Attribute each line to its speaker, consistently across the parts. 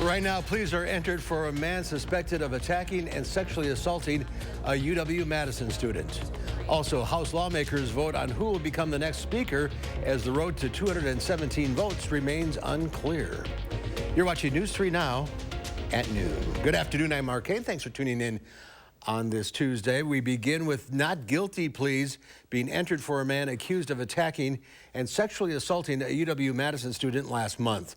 Speaker 1: Right now, pleas are entered for a man suspected of attacking and sexually assaulting a UW-Madison student. Also, House lawmakers vote on who will become the next speaker as the road to 217 votes remains unclear. You're watching News 3 Now at noon. Good afternoon, I'm Mark Kane. Thanks for tuning in on this Tuesday. We begin with not guilty pleas being entered for a man accused of attacking and sexually assaulting a UW-Madison student last month.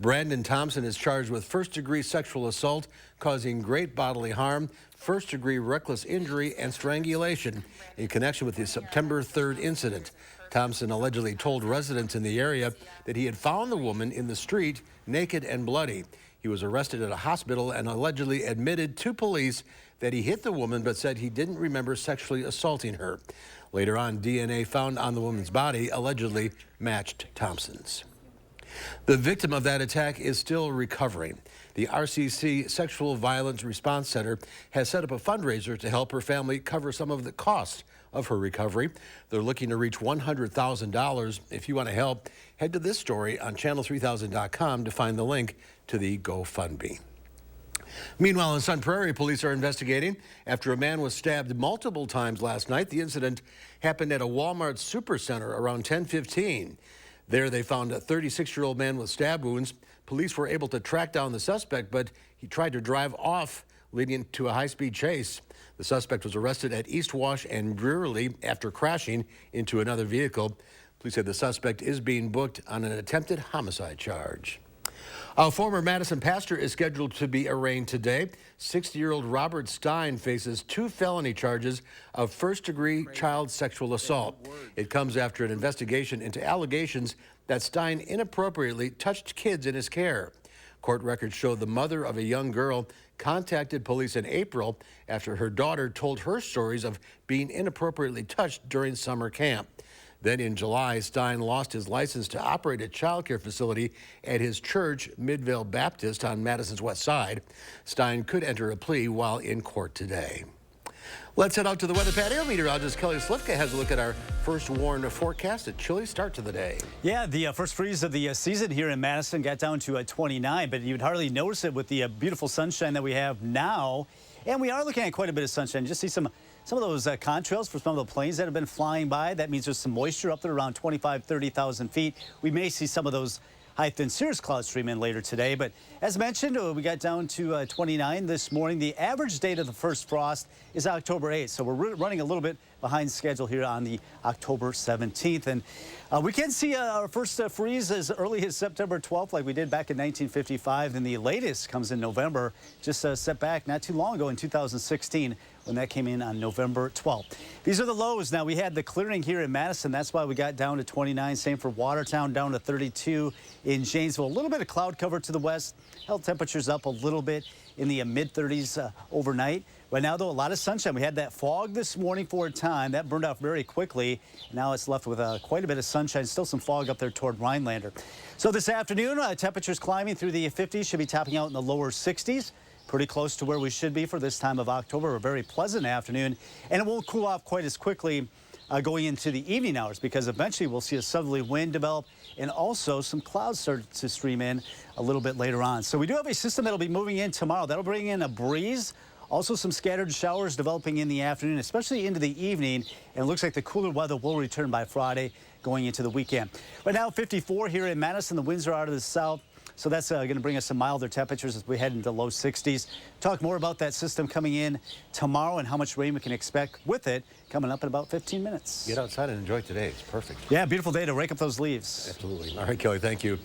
Speaker 1: Brandon Thompson is charged with first-degree sexual assault causing great bodily harm, first-degree reckless injury, and strangulation in connection with the September 3rd incident. Thompson allegedly told residents in the area that he had found the woman in the street naked and bloody. He was arrested at a hospital and allegedly admitted to police that he hit the woman but said he didn't remember sexually assaulting her. Later on, DNA found on the woman's body allegedly matched Thompson's. The victim of that attack is still recovering. The RCC Sexual Violence Response Center has set up a fundraiser to help her family cover some of the costs of her recovery. They're looking to reach $100,000. If you want to help, head to this story on channel3000.com to find the link to the GoFundMe. Meanwhile, in Sun Prairie, police are investigating after a man was stabbed multiple times last night. The incident happened at a Walmart supercenter around 10:15. There, they found a 36-year-old man with stab wounds. Police were able to track down the suspect, but he tried to drive off, leading to a high-speed chase. The suspect was arrested at East Wash and Brewerly after crashing into another vehicle. Police said the suspect is being booked on an attempted homicide charge. A former Madison pastor is scheduled to be arraigned today. 60-year-old Robert Stein faces 2 felony charges of first-degree child sexual assault. It comes after an investigation into allegations that Stein inappropriately touched kids in his care. Court records show the mother of a young girl contacted police in April after her daughter told her stories of being inappropriately touched during summer camp. Then in July, Stein lost his license to operate a child care facility at his church, Midvale Baptist, on Madison's west side. Stein could enter a plea while in court today. Let's head out to the weather patio. Meteorologist Kelly Slifka has a look at our first warned forecast. A chilly start to the day.
Speaker 2: Yeah, the first freeze of the season here in Madison got down to 29, but you'd hardly notice it with the beautiful sunshine that we have now. And we are looking at quite a bit of sunshine. Just see some of those contrails for some of the planes that have been flying by. That means there's some moisture up there around 30,000 feet. We may see some of those high thin cirrus clouds stream in later today. But as mentioned, we got down to 29 this morning. The average date of the first frost is October 8th. So we're running a little bit behind schedule here on the October 17th. And we can see our first freeze as early as September 12th, like we did back in 1955. And the latest comes in November, just set back not too long ago in 2016 when that came in on November 12th. These are the lows. Now, we had the clearing here in Madison. That's why we got down to 29. Same for Watertown, down to 32 in Janesville. A little bit of cloud cover to the west. Held temperatures up a little bit in the mid-30s overnight. Right now, though, a lot of sunshine. We had that fog this morning for a time. That burned off very quickly. Now it's left with quite a bit of sunshine. Still some fog up there toward Rhinelander. So this afternoon, temperatures climbing through the 50s. Should be topping out in the lower 60s. Pretty close to where we should be for this time of October. A very pleasant afternoon. And it won't cool off quite as quickly going into the evening hours, because eventually we'll see a southerly wind develop and also some clouds start to stream in a little bit later on. So we do have a system that'll be moving in tomorrow. That'll bring in a breeze. Also some scattered showers developing in the afternoon, especially into the evening. And it looks like the cooler weather will return by Friday going into the weekend. Right now, 54 here in Madison. The winds are out of the south. So that's going to bring us some milder temperatures as we head into low 60s. Talk more about that system coming in tomorrow and how much rain we can expect with it coming up in about 15 minutes.
Speaker 1: Get outside and enjoy today. It's perfect.
Speaker 2: Yeah, beautiful day to rake up those leaves.
Speaker 1: Absolutely. All right, Kelly, thank you.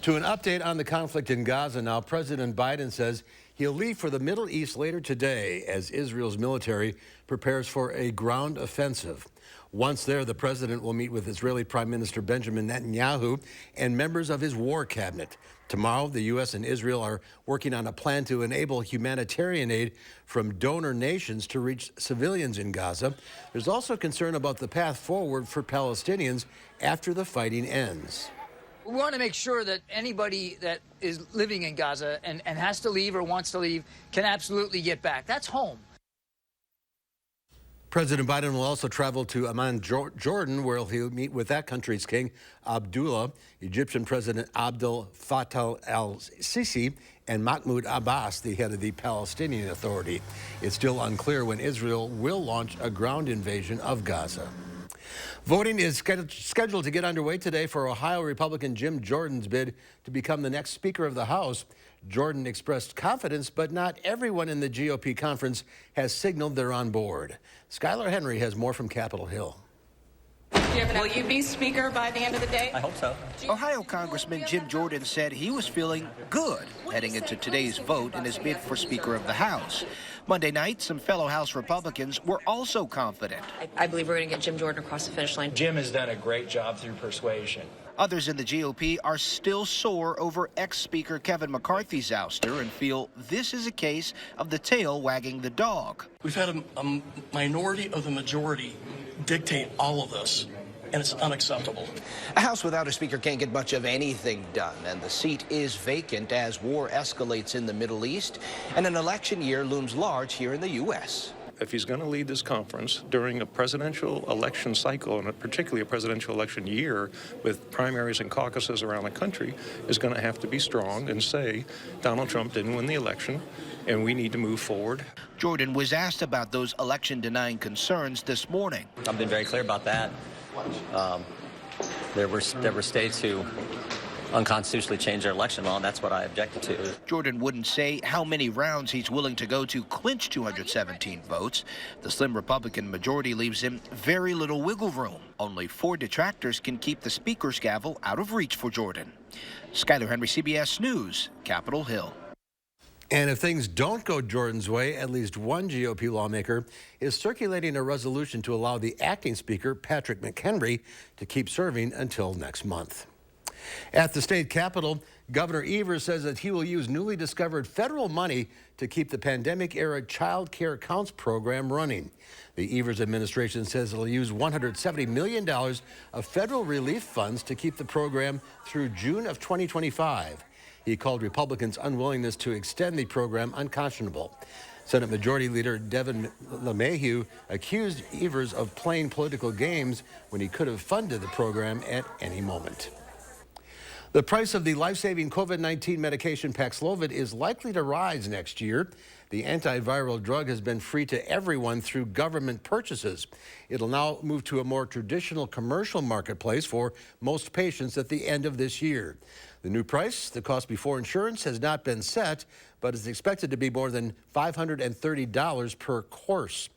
Speaker 1: To an update on the conflict in Gaza now, President Biden says he'll leave for the Middle East later today as Israel's military prepares for a ground offensive. Once there, the president will meet with Israeli Prime Minister Benjamin Netanyahu and members of his war cabinet. Tomorrow, the U.S. and Israel are working on a plan to enable humanitarian aid from donor nations to reach civilians in Gaza. There's also concern about the path forward for Palestinians after the fighting ends.
Speaker 3: We want to make sure that anybody that is living in Gaza and has to leave or wants to leave can absolutely get back. That's home.
Speaker 1: President Biden will also travel to Amman, Jordan, where he'll meet with that country's king, Abdullah, Egyptian President Abdel Fattah al-Sisi, and Mahmoud Abbas, the head of the Palestinian Authority. It's still unclear when Israel will launch a ground invasion of Gaza. Voting is scheduled to get underway today for Ohio Republican Jim Jordan's bid to become the next Speaker of the House. Jordan expressed confidence, but not everyone in the GOP conference has signaled they're on board. Skylar Henry has more from Capitol Hill.
Speaker 4: Will you be Speaker by the end of the day?
Speaker 5: I hope so.
Speaker 6: Ohio Congressman Jim Jordan said he was feeling good heading into today's vote in his bid for Speaker of the House. Monday night, some fellow House Republicans were also confident.
Speaker 4: I believe we're going to get Jim Jordan across the finish line.
Speaker 5: Jim has done a great job through persuasion.
Speaker 6: Others in the GOP are still sore over ex-Speaker Kevin McCarthy's ouster and feel this is a case of the tail wagging the dog.
Speaker 7: We've had a minority of the majority dictate all of this, and it's unacceptable.
Speaker 6: A House without a Speaker can't get much of anything done, and the seat is vacant as war escalates in the Middle East, and an election year looms large here in the U.S.
Speaker 8: If he's going to lead this conference during a presidential election cycle, and particularly a presidential election year with primaries and caucuses around the country, is going to have to be strong and say Donald Trump didn't win the election and we need to move forward.
Speaker 6: Jordan was asked about those election-denying concerns this morning.
Speaker 5: I've been very clear about that. There were states who unconstitutionally changed their election law, and that's what I objected to.
Speaker 6: Jordan wouldn't say how many rounds he's willing to go to clinch 217 votes. The slim Republican majority leaves him very little wiggle room. Only 4 detractors can keep the Speaker's gavel out of reach for Jordan. Skylar Henry, CBS News, Capitol Hill.
Speaker 1: And if things don't go Jordan's way, at least one GOP lawmaker is circulating a resolution to allow the acting Speaker, Patrick McHenry, to keep serving until next month. At the state capitol, Governor Evers says that he will use newly discovered federal money to keep the pandemic-era Child Care Counts program running. The Evers administration says it'll use $170 million of federal relief funds to keep the program through June of 2025. He called Republicans' unwillingness to extend the program unconscionable. Senate Majority Leader Devin LeMahieu accused Evers of playing political games when he could have funded the program at any moment. The price of the life-saving COVID-19 medication Paxlovid is likely to rise next year. The antiviral drug has been free to everyone through government purchases. It'll now move to a more traditional commercial marketplace for most patients at the end of this year. The new price, the cost before insurance, has not been set, but is expected to be more than $530 per course.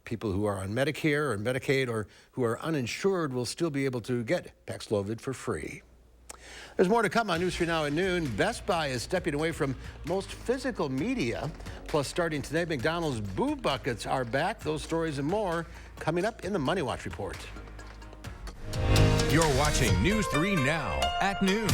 Speaker 1: People who are on Medicare or Medicaid or who are uninsured will still be able to get Paxlovid for free. There's more to come on News 3 Now at noon. Best Buy is stepping away from most physical media. Plus, starting today, McDonald's Boo Buckets are back. Those stories and more coming up in the Money Watch Report.
Speaker 9: You're watching News 3 Now at noon.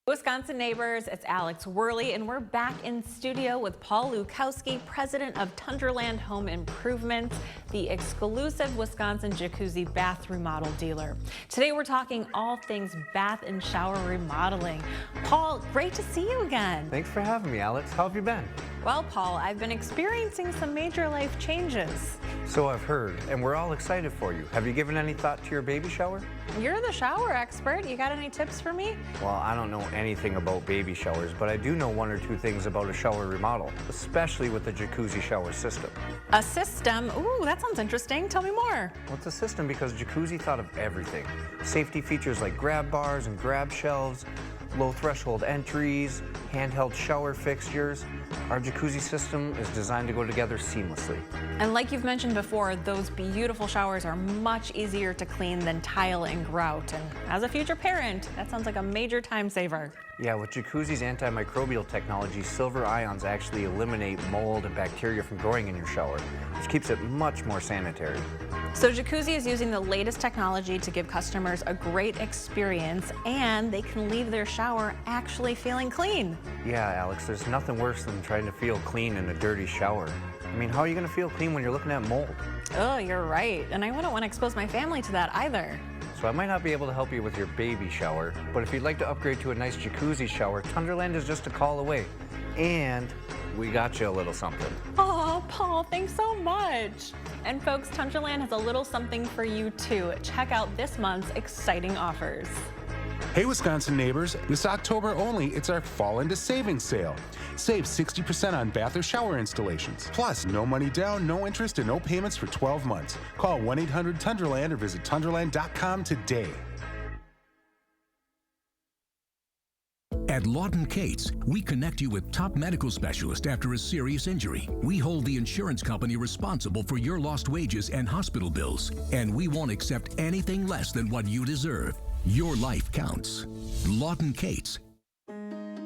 Speaker 10: Wisconsin neighbors, it's Alex Worley, and we're back in studio with Paul Lukowski, president of Tunderland Home Improvements, the exclusive Wisconsin jacuzzi bath remodel dealer. Today we're talking all things bath and shower remodeling. Paul, great to see you again.
Speaker 11: Thanks for having me, Alex. How have you been?
Speaker 10: Well, Paul, I've been experiencing some major life changes.
Speaker 11: So I've heard, and we're all excited for you. Have you given any thought to your baby shower?
Speaker 10: You're the shower expert. You got any tips for me?
Speaker 11: Well, I don't know anything about baby showers, but I do know 1 or 2 things about a shower remodel, especially with the jacuzzi shower system.
Speaker 10: A system? Ooh, that sounds interesting. Tell me more.
Speaker 11: Well, it's a system because Jacuzzi thought of everything. Safety features like grab bars and grab shelves, low threshold entries, handheld shower fixtures. Our jacuzzi system is designed to go together seamlessly.
Speaker 10: And like you've mentioned before, those beautiful showers are much easier to clean than tile and grout. And as a future parent, that sounds like a major time saver.
Speaker 11: Yeah, with Jacuzzi's antimicrobial technology, silver ions actually eliminate mold and bacteria from growing in your shower, which keeps it much more sanitary.
Speaker 10: So Jacuzzi is using the latest technology to give customers a great experience, and they can leave their shower actually feeling clean.
Speaker 11: Yeah, Alex, there's nothing worse than trying to feel clean in a dirty shower. I mean, how are you going to feel clean when you're looking at mold?
Speaker 10: Oh, you're right. And I wouldn't want to expose my family to that either.
Speaker 11: So I might not be able to help you with your baby shower, but if you'd like to upgrade to a nice jacuzzi shower, Tunderland is just a call away. And we got you a little something.
Speaker 10: Oh, Paul, thanks so much. And folks, Tundraland has a little something for you too. Check out this month's exciting offers.
Speaker 12: Hey, Wisconsin neighbors, this October only, it's our Fall into Savings sale. Save 60% on bath or shower installations. Plus, no money down, no interest, and no payments for 12 months. Call 1-800-TUNDRALAND or visit tundraland.com today.
Speaker 9: At Lawton Cates, we connect you with top medical specialists after a serious injury. We hold the insurance company responsible for your lost wages and hospital bills, and we won't accept anything less than what you deserve. Your life counts. Lawton Cates.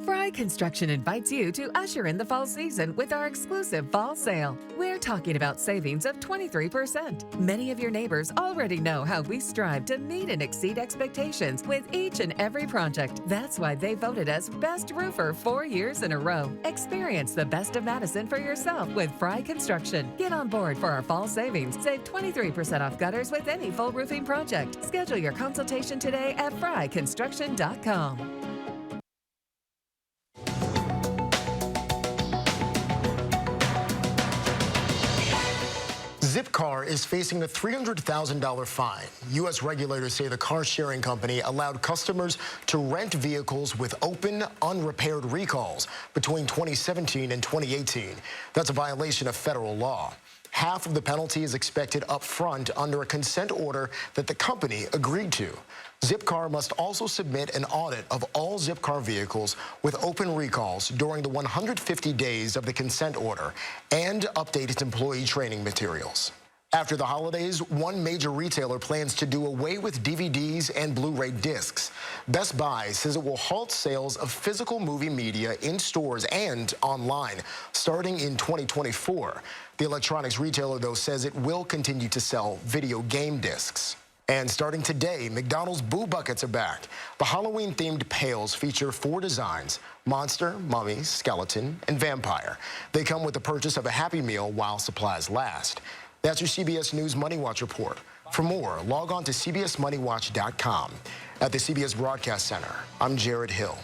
Speaker 13: Fry Construction invites you to usher in the fall season with our exclusive fall sale. We're talking about savings of 23%. Many of your neighbors already know how we strive to meet and exceed expectations with each and every project. That's why they voted us Best Roofer 4 years in a row. Experience the best of Madison for yourself with Fry Construction. Get on board for our fall savings. Save 23% off gutters with any full roofing project. Schedule your consultation today at fryconstruction.com.
Speaker 14: Zipcar is facing a $300,000 fine. U.S. regulators say the car-sharing company allowed customers to rent vehicles with open, unrepaired recalls between 2017 and 2018. That's a violation of federal law. Half of the penalty is expected up front under a consent order that the company agreed to. Zipcar must also submit an audit of all Zipcar vehicles with open recalls during the 150 days of the consent order and update its employee training materials. After the holidays, one major retailer plans to do away with DVDs and Blu-ray discs. Best Buy says it will halt sales of physical movie media in stores and online starting in 2024. The electronics retailer, though, says it will continue to sell video game discs. And starting today, McDonald's Boo Buckets are back. The Halloween-themed pails feature 4 designs: monster, mummy, skeleton, and vampire. They come with the purchase of a Happy Meal while supplies last. That's your CBS News Money Watch report. For more, log on to cbsmoneywatch.com. At the CBS Broadcast Center, I'm Jared Hill.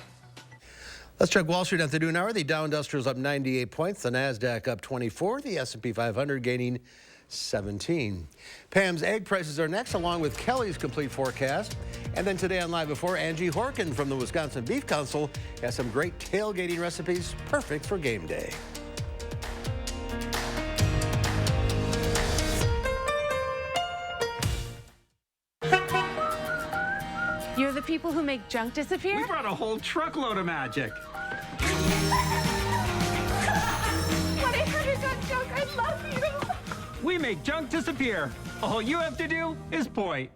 Speaker 1: Let's check Wall Street at the noon hour. The Dow Industrials up 98 points. The NASDAQ up 24. The S&P 500 gaining 17. Pam's egg prices are next, along with Kelly's complete forecast. And then today on Live Before, Angie Horkin from the Wisconsin Beef Council has some great tailgating recipes perfect for game day.
Speaker 15: You're the people who make junk disappear?
Speaker 16: We brought a whole truckload of magic.
Speaker 15: 1-800-JUNK, I love you.
Speaker 16: We make junk disappear. All you have to do is point.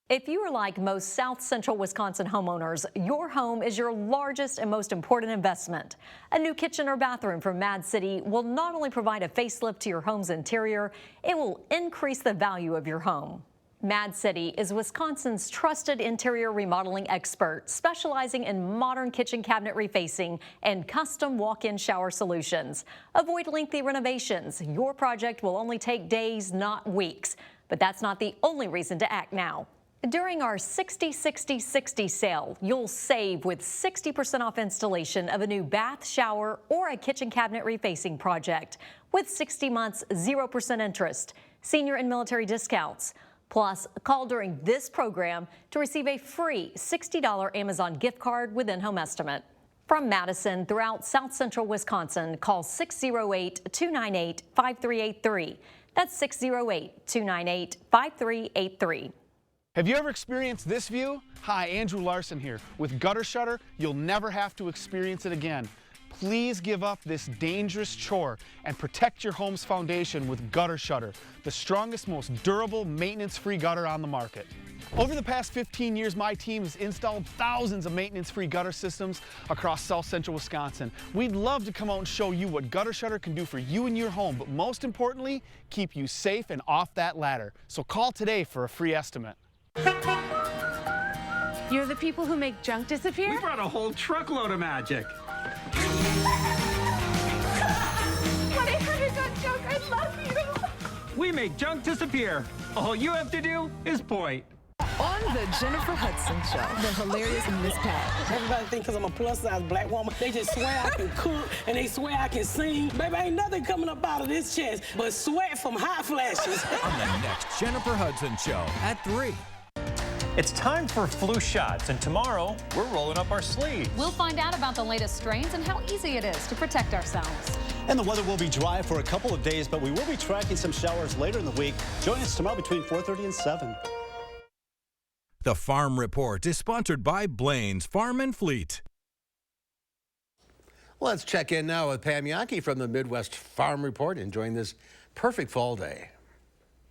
Speaker 17: If you are like most South Central Wisconsin homeowners, your home is your largest and most important investment. A new kitchen or bathroom from Mad City will not only provide a facelift to your home's interior, it will increase the value of your home. Mad City is Wisconsin's trusted interior remodeling expert, specializing in modern kitchen cabinet refacing and custom walk-in shower solutions. Avoid lengthy renovations. Your project will only take days, not weeks. But that's not the only reason to act now. During our 60-60-60 sale, you'll save with 60% off installation of a new bath, shower, or a kitchen cabinet refacing project with 60 months, 0% interest, senior and military discounts. Plus, call during this program to receive a free $60 Amazon gift card with in-home estimate. From Madison throughout South Central Wisconsin, call 608-298-5383. That's 608-298-5383.
Speaker 18: Have you ever experienced this view? Hi, Andrew Larson here. With Gutter Shutter, you'll never have to experience it again. Please give up this dangerous chore and protect your home's foundation with Gutter Shutter, the strongest, most durable, maintenance-free gutter on the market. Over the past 15 years, my team has installed thousands of maintenance-free gutter systems across South Central Wisconsin. We'd love to come out and show you what Gutter Shutter can do for you and your home, but most importantly, keep you safe and off that ladder. So call today for a free estimate.
Speaker 15: You're the people who make junk disappear?
Speaker 16: We brought a whole truckload of magic.
Speaker 15: 1-800-JUNK, I love you.
Speaker 16: We make junk disappear. All you have to do is point.
Speaker 19: On the Jennifer Hudson Show, the hilarious Miss Pat.
Speaker 20: Everybody think because I'm a plus-size black woman, they just swear I can cook and they swear I can sing. Baby, ain't nothing coming up out of this chest but sweat from hot flashes.
Speaker 21: On the next Jennifer Hudson Show at 3.
Speaker 22: It's time for flu shots, and tomorrow we're rolling up our sleeves.
Speaker 23: We'll find out about the latest strains and how easy it is to protect ourselves.
Speaker 2: And the weather will be dry for a couple of days, but we will be tracking some showers later in the week. Join us tomorrow between 4:30 and 7.
Speaker 21: The Farm Report is sponsored by Blaine's Farm and Fleet.
Speaker 1: Let's check in now with Pam Yankee from the Midwest Farm Report, enjoying this perfect fall day.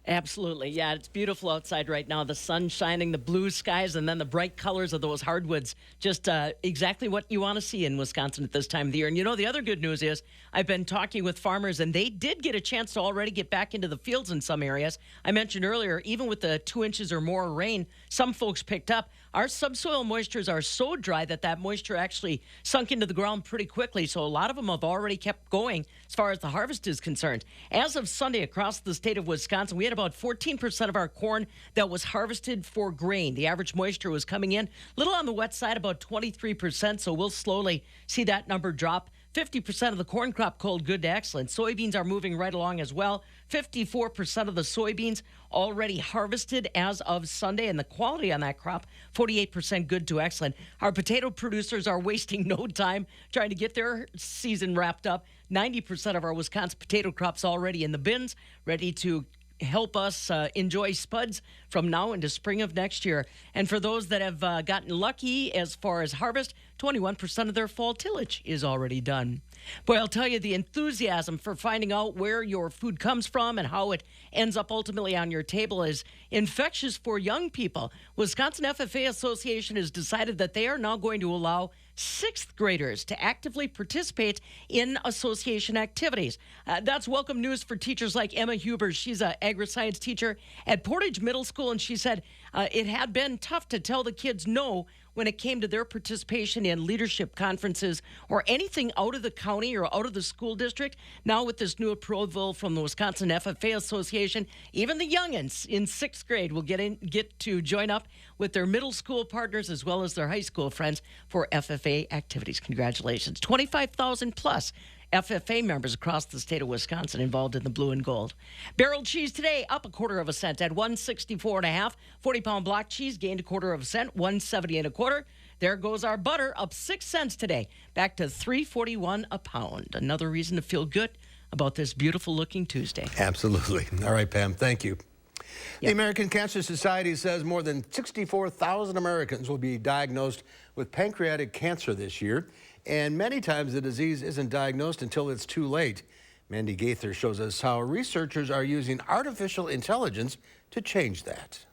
Speaker 24: Absolutely. Yeah, it's beautiful outside right now. The sun shining, the blue skies, and then the bright colors of those hardwoods. Just exactly what you want to see in Wisconsin at this time of the year. And you know, the other good news is I've been talking with farmers, and they did get a chance to already get back into the fields in some areas. I mentioned earlier, even with the 2 inches or more rain, some folks picked up. Our subsoil moistures are so dry that moisture actually sunk into the ground pretty quickly. So a lot of them have already kept going as far as the harvest is concerned. As of Sunday, across the state of Wisconsin, we had about 14% of our corn that was harvested for grain. The average moisture was coming in a little on the wet side, about 23%, so we'll slowly see that number drop. 50% of the corn crop cold good to excellent. Soybeans are moving right along as well. 54% of the soybeans already harvested as of Sunday, and the quality on that crop, 48% good to excellent. Our potato producers are wasting no time trying to get their season wrapped up. 90% of our Wisconsin potato crops already in the bins, ready to help us enjoy spuds from now into spring of next year. And for those that have gotten lucky as far as harvest, 21% of their fall tillage is already done. Boy, I'll tell you, the enthusiasm for finding out where your food comes from and how it ends up ultimately on your table is infectious for young people. Wisconsin FFA Association has decided that they are now going to allow 6th graders to actively participate in association activities. That's welcome news for teachers like Emma Huber. She's an agri-science teacher at Portage Middle School, and she said it had been tough to tell the kids no when it came to their participation in leadership conferences or anything out of the county or out of the school district. Now with this new approval from the Wisconsin FFA Association, even the youngins in 6th grade will get to join up with their middle school partners as well as their high school friends for FFA activities. Congratulations. 25,000 plus FFA members across the state of Wisconsin involved in the blue and gold. Barrel cheese today up 1/4 cent at 164.5. 40-pound block cheese gained 1/4 cent, 170 1/4. There goes our butter up 6 cents today, back to $3.41 a pound. Another reason to feel good about this beautiful looking Tuesday.
Speaker 1: Absolutely. All right, Pam, thank you. The American Cancer Society says more than 64,000 Americans will be diagnosed with pancreatic cancer this year, and many times the disease isn't diagnosed until it's too late. Mandy Gaither shows us how researchers are using artificial intelligence to change that.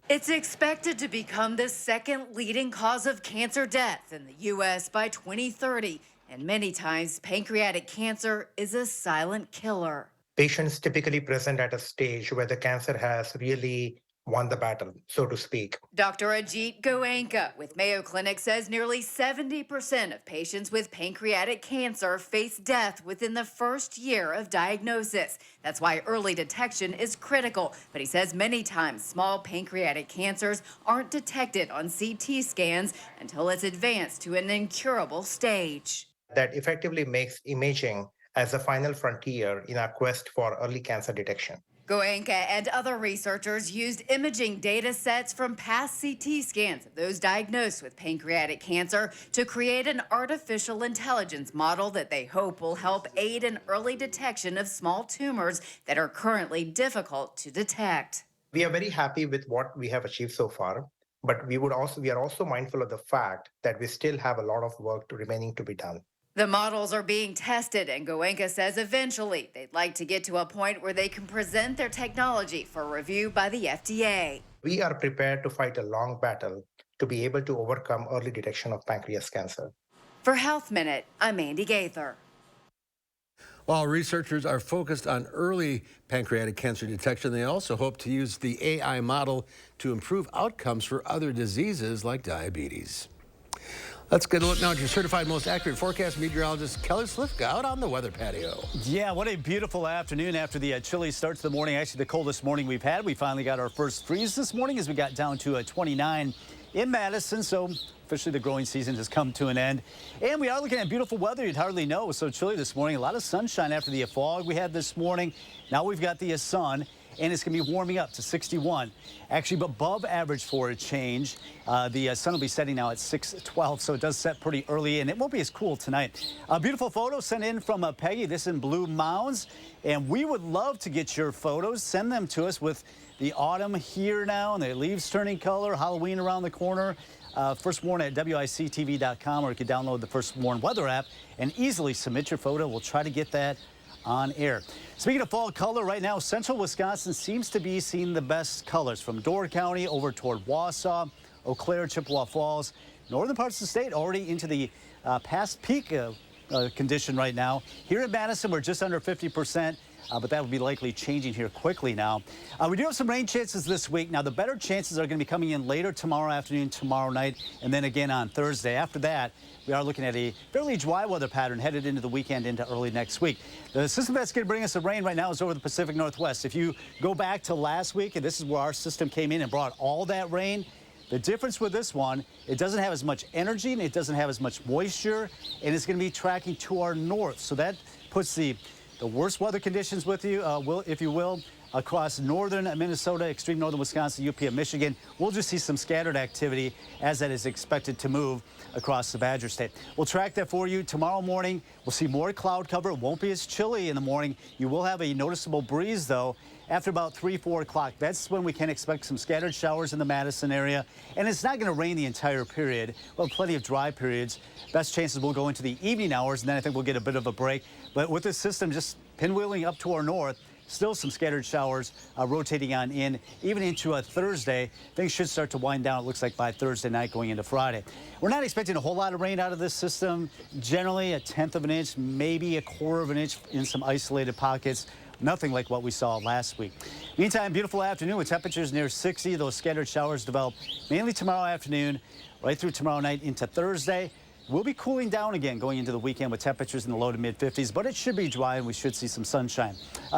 Speaker 25: It's expected to become the 2nd leading cause of cancer death in the U.S. by 2030, and many times pancreatic cancer is a silent killer.
Speaker 26: Patients typically present at a stage where the cancer has really won the battle, so to speak.
Speaker 25: Dr. Ajit Goenka with Mayo Clinic says nearly 70% of patients with pancreatic cancer face death within the first year of diagnosis. That's why early detection is critical. But he says many times small pancreatic cancers aren't detected on CT scans until it's advanced to an incurable stage.
Speaker 26: That effectively makes imaging as the final frontier in our quest for early cancer detection.
Speaker 25: Goenka and other researchers used imaging data sets from past CT scans of those diagnosed with pancreatic cancer to create an artificial intelligence model that they hope will help aid in early detection of small tumors that are currently difficult to detect.
Speaker 26: We are very happy with what we have achieved so far, but we are also mindful of the fact that we still have a lot of work remaining to be done.
Speaker 25: The models are being tested, and Goenka says eventually they'd like to get to a point where they can present their technology for review by the FDA.
Speaker 26: We are prepared to fight a long battle to be able to overcome early detection of pancreas cancer.
Speaker 25: For Health Minute, I'm Mandy Gaither.
Speaker 1: While researchers are focused on early pancreatic cancer detection, they also hope to use the AI model to improve outcomes for other diseases like diabetes. Let's get a look now at your certified most accurate forecast meteorologist Kelly Slifka out on the weather patio.
Speaker 2: Yeah, what a beautiful afternoon after the chilly start to the morning. Actually, the coldest morning we've had. We finally got our first freeze this morning as we got down to 29 in Madison. So officially the growing season has come to an end. And we are looking at beautiful weather. You'd hardly know. It was so chilly this morning. A lot of sunshine after the fog we had this morning. Now we've got the sun. And it's going to be warming up to 61. Actually, above average for a change. The sun will be setting now at 6:12, so it does set pretty early, and it won't be as cool tonight. A beautiful photo sent in from Peggy. This in Blue Mounds, and we would love to get your photos. Send them to us with the autumn here now, and the leaves turning color, Halloween around the corner. First Warn at WISC-TV.com, or you can download the First Warn weather app and easily submit your photo. We'll try to get that on air. Speaking of fall color, right now, central Wisconsin seems to be seeing the best colors from Door County over toward Wausau, Eau Claire, Chippewa Falls. Northern parts of the state already into the past peak condition right now. Here in Madison, we're just under 50%. But that will be likely changing here quickly now. We do have some rain chances this week. Now, the better chances are going to be coming in later tomorrow afternoon, tomorrow night, and then again on Thursday. After that, we are looking at a fairly dry weather pattern headed into the weekend into early next week. The system that's going to bring us the rain right now is over the Pacific Northwest. If you go back to last week, and this is where our system came in and brought all that rain, the difference with this one, it doesn't have as much energy and it doesn't have as much moisture, and it's going to be tracking to our north. So that puts the worst weather conditions with you, if you will, across northern Minnesota, extreme northern Wisconsin, UP and Michigan. We'll just see some scattered activity as that is expected to move across the Badger State. We'll track that for you tomorrow morning. We'll see more cloud cover. It won't be as chilly in the morning. You will have a noticeable breeze, though, after about 3, 4 o'clock. That's when we can expect some scattered showers in the Madison area. And it's not going to rain the entire period. We'll have plenty of dry periods. Best chances will go into the evening hours, and then I think we'll get a bit of a break. But with this system just pinwheeling up to our north, still some scattered showers rotating on in, even into Thursday. Things should start to wind down, it looks like, by Thursday night going into Friday. We're not expecting a whole lot of rain out of this system. Generally, 1/10 of an inch, maybe 1/4 of an inch in some isolated pockets. Nothing like what we saw last week. Meantime, beautiful afternoon with temperatures near 60. Those scattered showers develop mainly tomorrow afternoon, right through tomorrow night into Thursday. We'll be cooling down again going into the weekend with temperatures in the low to mid 50s, but it should be dry and we should see some sunshine.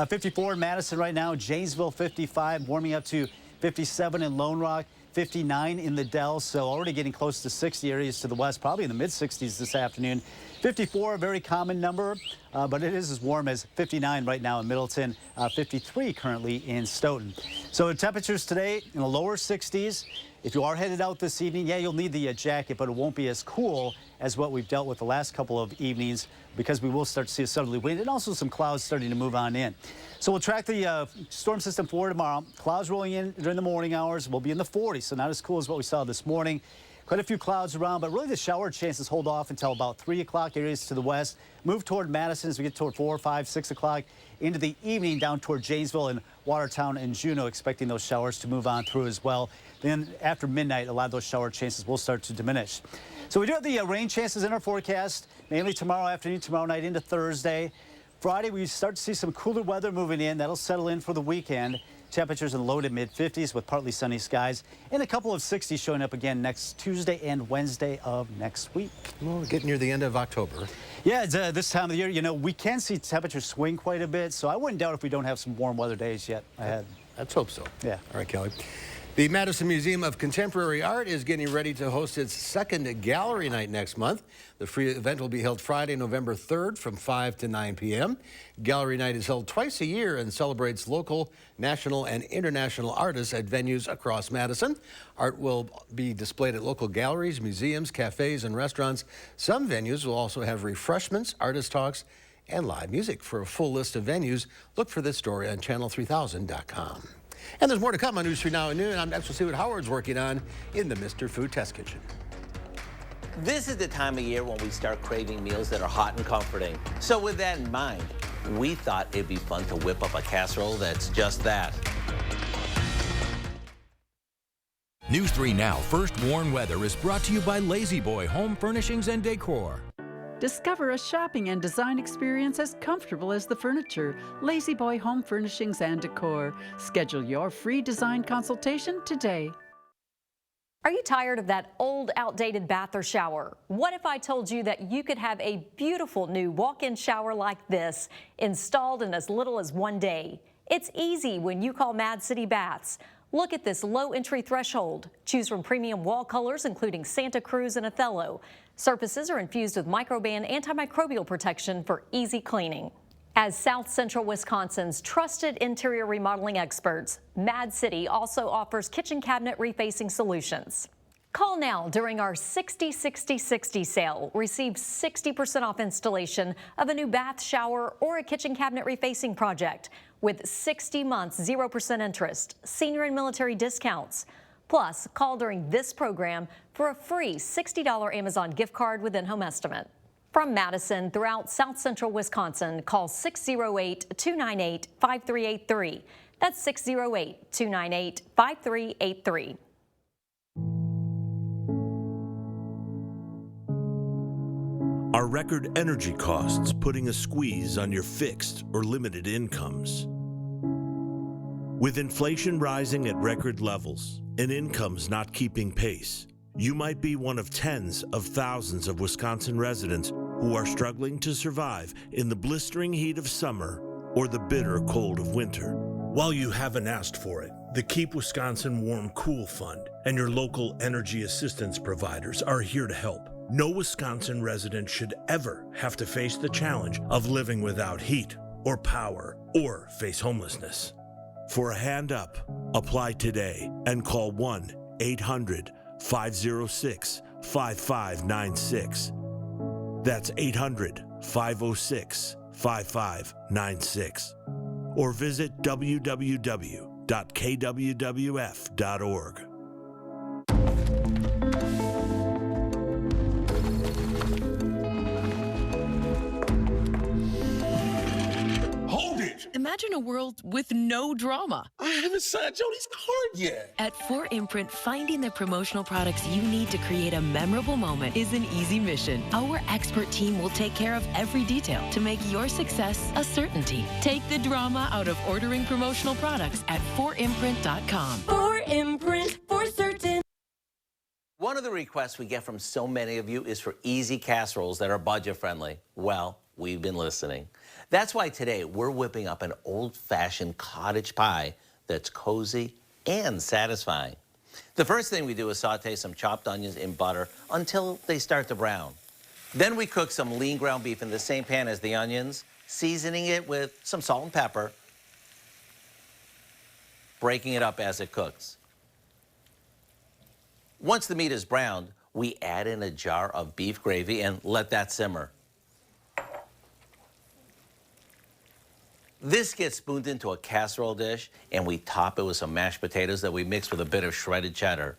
Speaker 2: 54 in Madison right now, Janesville 55, warming up to 57 in Lone Rock, 59 in the Dells, so already getting close to 60 areas to the west, probably in the mid 60s this afternoon. 54, a very common number, but it is as warm as 59 right now in Middleton, 53 currently in Stoughton. So temperatures today in the lower 60s. If you are headed out this evening, yeah, you'll need the jacket, but it won't be as cool as what we've dealt with the last couple of evenings because we will start to see a southerly wind and also some clouds starting to move on in. So we'll track the storm system for tomorrow. Clouds rolling in during the morning hours. We'll be in the 40s, so not as cool as what we saw this morning. Quite a few clouds around, but really the shower chances hold off until about 3 o'clock areas to the west. Move toward Madison as we get toward 4, 5, 6 o'clock into the evening down toward Janesville and Watertown and Juneau, expecting those showers to move on through as well. Then after midnight, a lot of those shower chances will start to diminish. So we do have the rain chances in our forecast, mainly tomorrow afternoon, tomorrow night into Thursday. Friday, we start to see some cooler weather moving in. That'll settle in for the weekend. Temperatures in the low to mid 50s with partly sunny skies and a couple of 60s showing up again next Tuesday and Wednesday of next week.
Speaker 1: Well, we're getting near the end of October.
Speaker 2: Yeah, it's, this time of the year, you know, we can see temperatures swing quite a bit, so I wouldn't doubt if we don't have some warm weather days yet ahead.
Speaker 1: Let's hope so.
Speaker 2: Yeah.
Speaker 1: All right, Kelly. The Madison Museum of Contemporary Art is getting ready to host its second gallery night next month. The free event will be held Friday, November 3rd from 5 to 9 p.m. Gallery night is held twice a year and celebrates local, national, and international artists at venues across Madison. Art will be displayed at local galleries, museums, cafes, and restaurants. Some venues will also have refreshments, artist talks, and live music. For a full list of venues, look for this story on channel3000.com. And there's more to come on News 3 Now at noon. I'm next to see what Howard's working on in the Mr. Food Test Kitchen.
Speaker 3: This is the time of year when we start craving meals that are hot and comforting. So with that in mind, we thought it'd be fun to whip up a casserole that's just that.
Speaker 21: News 3 Now First Warn Weather is brought to you by Lazy Boy Home Furnishings and Decor.
Speaker 4: Discover a shopping and design experience as comfortable as the furniture. Lazy Boy Home Furnishings and Decor. Schedule your free design consultation today.
Speaker 17: Are you tired of that old, outdated bath or shower? What if I told you that you could have a beautiful new walk-in shower like this installed in as little as 1 day? It's easy when you call Mad City Baths. Look at this low entry threshold. Choose from premium wall colors, including Santa Cruz and Othello. Surfaces are infused with microban antimicrobial protection for easy cleaning. As South Central Wisconsin's trusted interior remodeling experts, Mad City also offers kitchen cabinet refacing solutions. Call now during our 60-60-60 sale. Receive 60% off installation of a new bath, shower, or a kitchen cabinet refacing project with 60 months, 0% interest, senior and military discounts. Plus, call during this program for a free $60 Amazon gift card with in-home estimate. From Madison throughout South Central Wisconsin, call 608-298-5383. That's 608-298-5383.
Speaker 5: Are record energy costs putting a squeeze on your fixed or limited incomes? With inflation rising at record levels and incomes not keeping pace, you might be one of tens of thousands of Wisconsin residents who are struggling to survive in the blistering heat of summer or the bitter cold of winter. While you haven't asked for it, the Keep Wisconsin Warm Cool Fund and your local energy assistance providers are here to help. No Wisconsin resident should ever have to face the challenge of living without heat or power or face homelessness. For a hand up, apply today and call 1-800-506-5596. That's 800-506-5596. Or visit www.kwwf.org.
Speaker 6: Imagine a world with no drama.
Speaker 7: I haven't signed Jody's card yet.
Speaker 6: At 4imprint, finding the promotional products you need to create a memorable moment is an easy mission. Our expert team will take care of every detail to make your success a certainty. Take the drama out of ordering promotional products at 4imprint.com.
Speaker 8: 4imprint, for certain.
Speaker 3: One of the requests we get from so many of you is for easy casseroles that are budget friendly. Well, we've been listening. That's why today we're whipping up an old-fashioned cottage pie that's cozy and satisfying. The first thing we do is saute some chopped onions in butter until they start to brown. Then we cook some lean ground beef in the same pan as the onions, seasoning it with some salt and pepper, breaking it up as it cooks. Once the meat is browned, we add in a jar of beef gravy and let that simmer. This gets spooned into a casserole dish, and we top it with some mashed potatoes that we mix with a bit of shredded cheddar.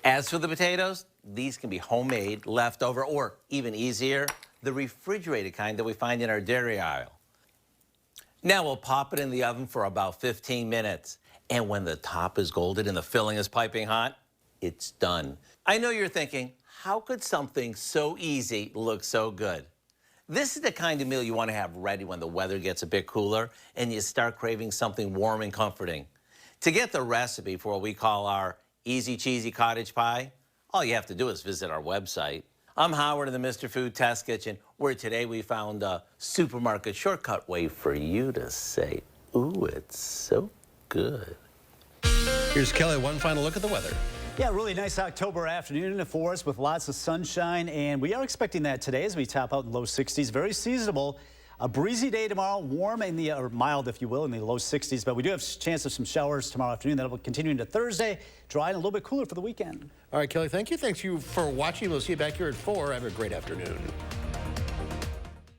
Speaker 3: As for the potatoes, these can be homemade, leftover, or even easier, the refrigerated kind that we find in our dairy aisle. Now we'll pop it in the oven for about 15 minutes. And when the top is golden and the filling is piping hot, it's done. I know you're thinking, how could something so easy look so good? This is the kind of meal you want to have ready when the weather gets a bit cooler and you start craving something warm and comforting. To get the recipe for what we call our easy cheesy cottage pie, all you have to do is visit our website. I'm Howard in the Mr. Food Test Kitchen, where today we found a supermarket shortcut way for you to say, ooh, it's so good.
Speaker 1: Here's Kelly, one final look at the weather.
Speaker 2: Yeah, really nice October afternoon for us with lots of sunshine, and we are expecting that today as we top out in low 60s. Very seasonable. A breezy day tomorrow, warm in the, or mild, if you will, in the low 60s, but we do have a chance of some showers tomorrow afternoon. That'll continue into Thursday, dry and a little bit cooler for the weekend.
Speaker 1: All right, Kelly, thank you. Thanks you for watching. We'll see you back here at 4. Have a great afternoon.